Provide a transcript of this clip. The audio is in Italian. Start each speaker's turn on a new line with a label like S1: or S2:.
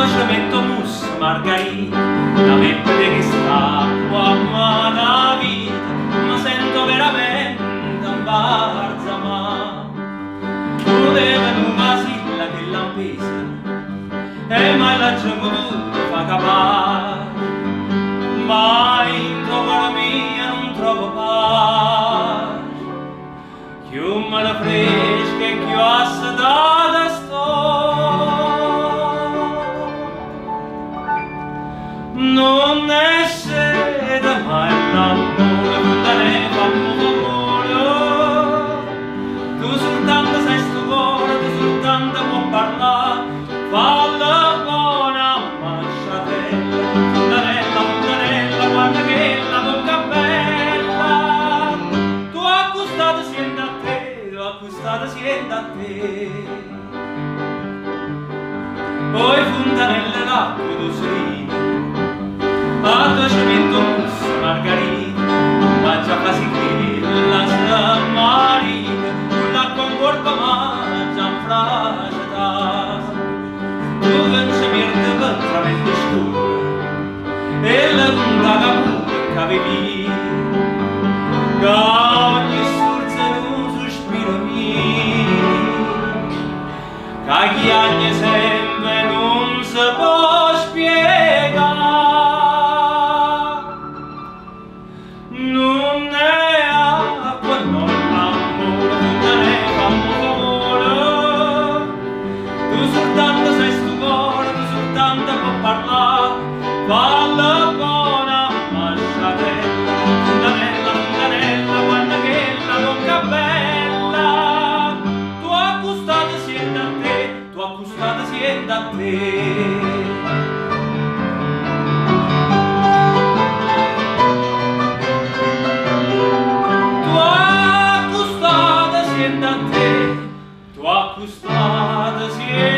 S1: dolcemente mus margarita, la peppe che sta qua la vita, ma sento veramente un barzama. Voleva una silla che lampesa, e mai la già potuto fa capare, ma in cuore mia non trovo pace, più me la fresca e più assedata sto. Non ne sede mai l'amore, da ne fammo amore, tu soltanto sei sto cuore, tu soltanto può parlare, falla buona masciatella, fontanella, guarda che la bocca bella, tu accostata sienta a te, tu accostata sienta a te. Poi fontanelle l'acqua tu sei, a dolcemento mus margarita, ma già quasi che la sa marita, con l'acqua in corpo ma già in fragita. Tu che ci mirte per travesti scura, e la punta che avevi, che ogni sorse in un sospiro mio, che gli anni sempre non si può spiegare. Non è acqua, non amore, non ne fammo favore, tu soltanto sei sto cuore, tu soltanto può parlare, falla buona masciatella, fontanella, guarda che la bocca bella, tu accostata sienta a te, tu accostata sienta a te. Tu accostata sienta